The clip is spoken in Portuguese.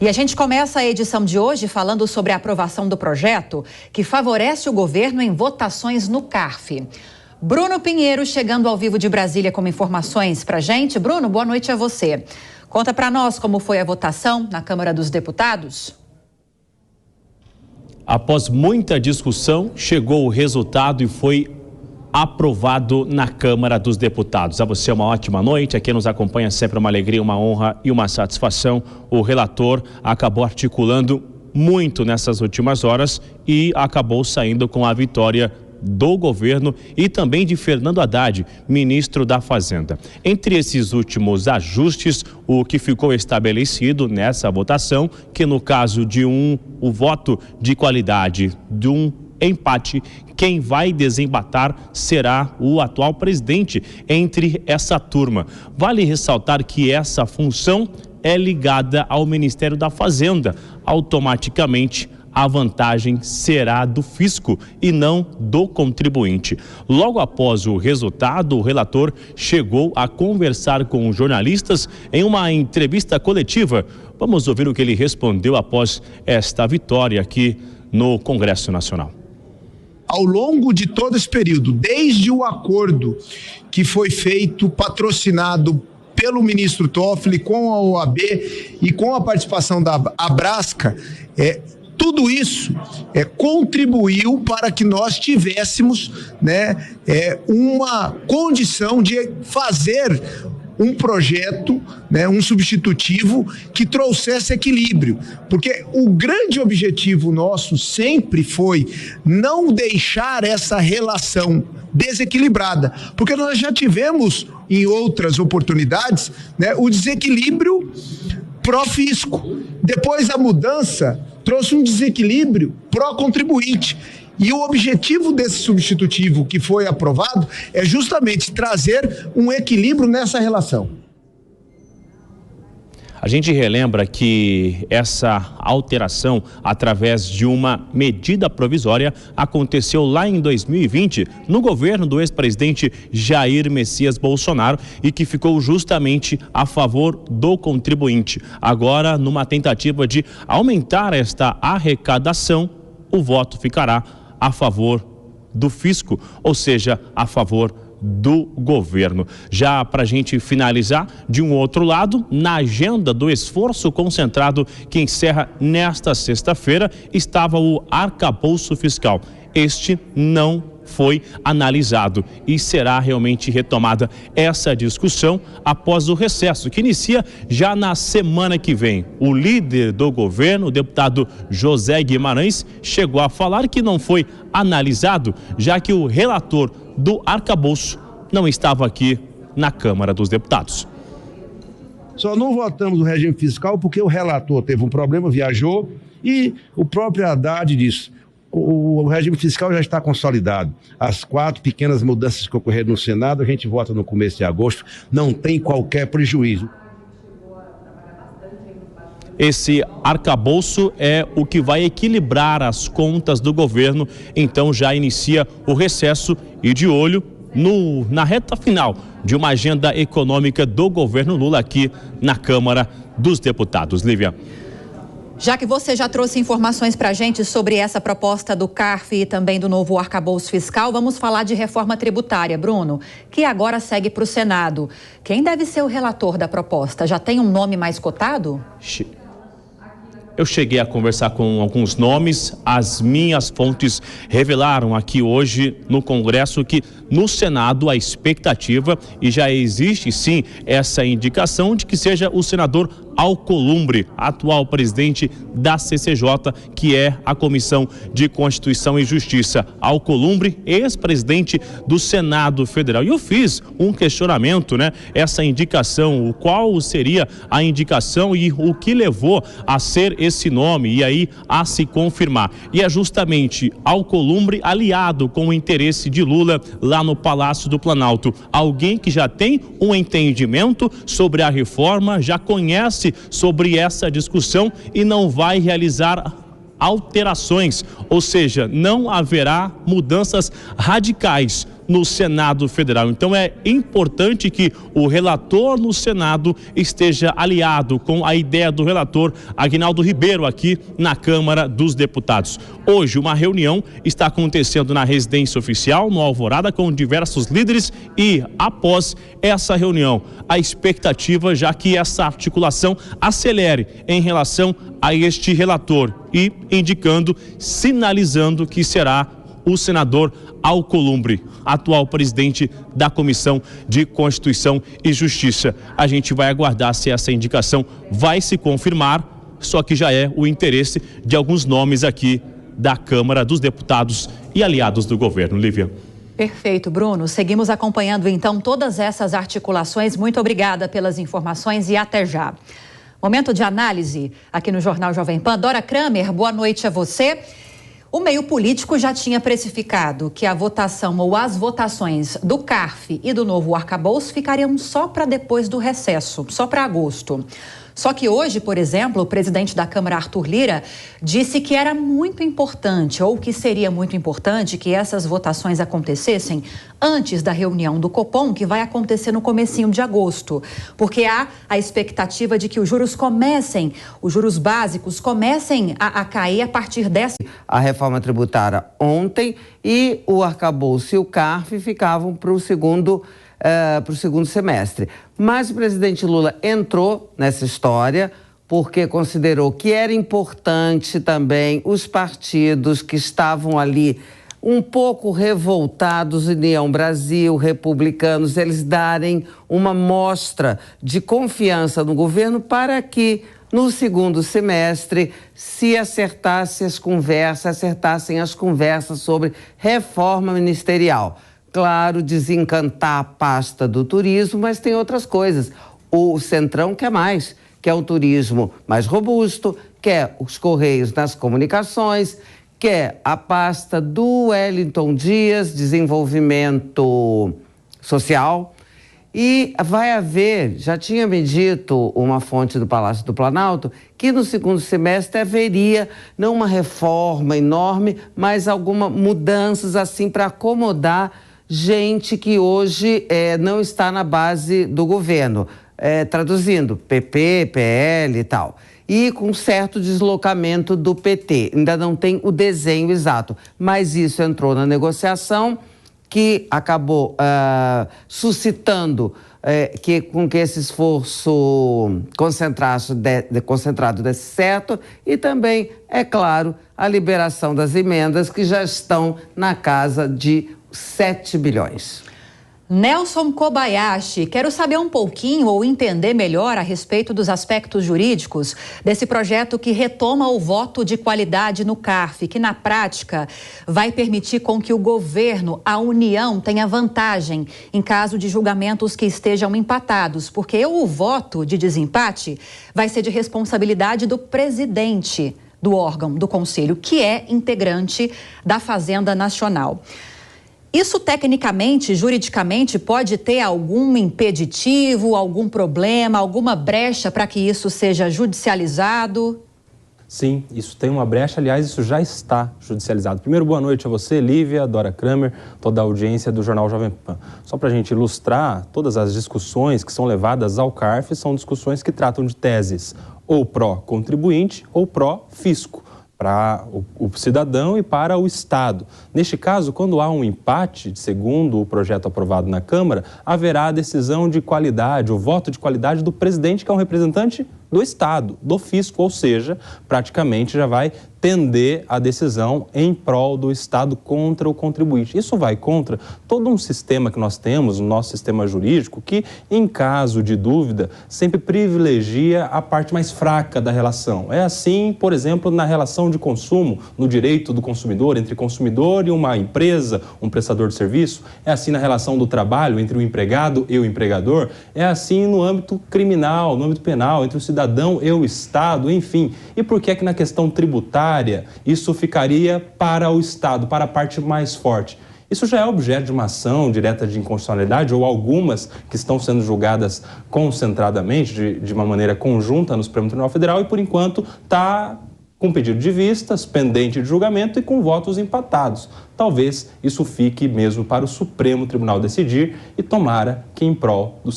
E a gente começa a edição de hoje falando sobre a aprovação do projeto que favorece o governo em votações no CARF. Bruno Pinheiro chegando ao vivo de Brasília com informações pra gente. Bruno, boa noite a você. Conta pra nós como foi a votação na Câmara dos Deputados. Após muita discussão, chegou o resultado e foi aprovado na Câmara dos Deputados. A você uma ótima noite. Aqui nos acompanha sempre uma alegria, uma honra e uma satisfação. O relator acabou articulando muito nessas últimas horas e acabou saindo com a vitória do governo e também de Fernando Haddad, ministro da Fazenda. Entre esses últimos ajustes, o que ficou estabelecido nessa votação, que no caso de o voto de qualidade de um empate, quem vai desembatar será o atual presidente entre essa turma. Vale ressaltar que essa função é ligada ao Ministério da Fazenda. Automaticamente, a vantagem será do fisco e não do contribuinte. Logo após o resultado, o relator chegou a conversar com jornalistas em uma entrevista coletiva. Vamos ouvir o que ele respondeu após esta vitória aqui no Congresso Nacional. Ao longo de todo esse período, desde o acordo que foi feito, patrocinado pelo ministro Toffoli com a OAB e com a participação da Abrasca, tudo isso contribuiu para que nós tivéssemos uma condição de fazer um projeto, um substitutivo que trouxesse equilíbrio, porque o grande objetivo nosso sempre foi não deixar essa relação desequilibrada, porque nós já tivemos em outras oportunidades o desequilíbrio pró-fisco. Depois a mudança trouxe um desequilíbrio pró-contribuinte. E o objetivo desse substitutivo que foi aprovado é justamente trazer um equilíbrio nessa relação. A gente relembra que essa alteração, através de uma medida provisória, aconteceu lá em 2020, no governo do ex-presidente Jair Messias Bolsonaro, e que ficou justamente a favor do contribuinte. Agora, numa tentativa de aumentar esta arrecadação, o voto ficará a favor do fisco, ou seja, a favor do governo. Já para a gente finalizar, de um outro lado, na agenda do esforço concentrado que encerra nesta sexta-feira, estava o arcabouço fiscal. Este não foi analisado e será realmente retomada essa discussão após o recesso, que inicia já na semana que vem. O líder do governo, o deputado José Guimarães, chegou a falar que não foi analisado, já que o relator do arcabouço não estava aqui na Câmara dos Deputados. Só não votamos o regime fiscal porque o relator teve um problema, viajou, e o próprio Haddad disse: o regime fiscal já está consolidado. As 4 pequenas mudanças que ocorreram no Senado, a gente vota no começo de agosto, não tem qualquer prejuízo. Esse arcabouço é o que vai equilibrar as contas do governo, então já inicia o recesso e de olho na reta final de uma agenda econômica do governo Lula aqui na Câmara dos Deputados. Lívia. Já que você já trouxe informações para a gente sobre essa proposta do CARF e também do novo arcabouço fiscal, vamos falar de reforma tributária, Bruno, que agora segue para o Senado. Quem deve ser o relator da proposta? Já tem um nome mais cotado? Eu cheguei a conversar com alguns nomes. As minhas fontes revelaram aqui hoje no Congresso que no Senado a expectativa, e já existe sim essa indicação, de que seja o senador Alcolumbre, atual presidente da CCJ, que é a Comissão de Constituição e Justiça. Alcolumbre, ex-presidente do Senado Federal. E eu fiz um questionamento, essa indicação, qual seria a indicação e o que levou a ser esse nome e aí a se confirmar. E é justamente Alcolumbre aliado com o interesse de Lula lá no Palácio do Planalto. Alguém que já tem um entendimento sobre a reforma, já conhece sobre essa discussão e não vai realizar alterações, ou seja, não haverá mudanças radicais no Senado Federal. Então é importante que o relator no Senado esteja aliado com a ideia do relator Aguinaldo Ribeiro aqui na Câmara dos Deputados. Hoje uma reunião está acontecendo na residência oficial, no Alvorada, com diversos líderes e após essa reunião, a expectativa já que essa articulação acelere em relação a este relator e indicando, sinalizando que será o senador Alcolumbre, atual presidente da Comissão de Constituição e Justiça. A gente vai aguardar se essa indicação vai se confirmar, só que já é o interesse de alguns nomes aqui da Câmara dos Deputados e aliados do governo. Lívia. Perfeito, Bruno. Seguimos acompanhando então todas essas articulações. Muito obrigada pelas informações e até já. Momento de análise aqui no Jornal Jovem Pan. Dora Kramer, boa noite a você. O meio político já tinha precificado que a votação ou as votações do CARF e do novo arcabouço ficariam só para depois do recesso, só para agosto. Só que hoje, por exemplo, o presidente da Câmara, Arthur Lira, disse que era muito importante, ou que seria muito importante, que essas votações acontecessem antes da reunião do Copom, que vai acontecer no comecinho de agosto. Porque há a expectativa de que os juros básicos comecem a cair a partir dessa. A reforma tributária ontem e o arcabouço e o CARF ficavam para o segundo semestre. Mas o presidente Lula entrou nessa história porque considerou que era importante também os partidos que estavam ali um pouco revoltados, União Brasil, republicanos, eles darem uma mostra de confiança no governo para que no segundo semestre se acertassem as conversas sobre reforma ministerial. Claro, desencantar a pasta do turismo, mas tem outras coisas. O Centrão quer mais, quer o turismo mais robusto, quer os Correios nas comunicações, quer a pasta do Wellington Dias, desenvolvimento social. E vai haver, já tinha me dito uma fonte do Palácio do Planalto, que no segundo semestre haveria não uma reforma enorme, mas algumas mudanças assim para acomodar gente que hoje não está na base do governo, traduzindo, PP, PL e tal. E com certo deslocamento do PT. Ainda não tem o desenho exato, mas isso entrou na negociação que acabou suscitando com que esse esforço concentrado desse certo e também, é claro, a liberação das emendas que já estão na casa de 7 bilhões. Nelson Kobayashi, quero saber um pouquinho ou entender melhor a respeito dos aspectos jurídicos desse projeto que retoma o voto de qualidade no CARF, que na prática vai permitir com que o governo, a União, tenha vantagem em caso de julgamentos que estejam empatados, porque o voto de desempate vai ser de responsabilidade do presidente do órgão, do Conselho, que é integrante da Fazenda Nacional. Isso tecnicamente, juridicamente, pode ter algum impeditivo, algum problema, alguma brecha para que isso seja judicializado? Sim, isso tem uma brecha, aliás, isso já está judicializado. Primeiro, boa noite a você, Lívia, Dora Kramer, toda a audiência do Jornal Jovem Pan. Só para a gente ilustrar, todas as discussões que são levadas ao CARF são discussões que tratam de teses ou pró-contribuinte ou pró-fisco, para o cidadão e para o Estado. Neste caso, quando há um empate, segundo o projeto aprovado na Câmara, haverá a decisão de qualidade, o voto de qualidade do presidente, que é um representante do Estado, do fisco, ou seja, praticamente já vai tender a decisão em prol do Estado contra o contribuinte. Isso vai contra todo um sistema que nós temos, o nosso sistema jurídico, que, em caso de dúvida, sempre privilegia a parte mais fraca da relação. É assim, por exemplo, na relação de consumo, no direito do consumidor, entre consumidor e uma empresa, um prestador de serviço. É assim na relação do trabalho, entre o empregado e o empregador. É assim no âmbito criminal, no âmbito penal, entre o cidadão e o Estado, enfim. E por que é que na questão tributária isso ficaria para o Estado, para a parte mais forte? Isso já é objeto de uma ação direta de inconstitucionalidade ou algumas que estão sendo julgadas concentradamente, de uma maneira conjunta no Supremo Tribunal Federal e, por enquanto, está com pedido de vistas, pendente de julgamento e com votos empatados. Talvez isso fique mesmo para o Supremo Tribunal decidir e tomara que em prol do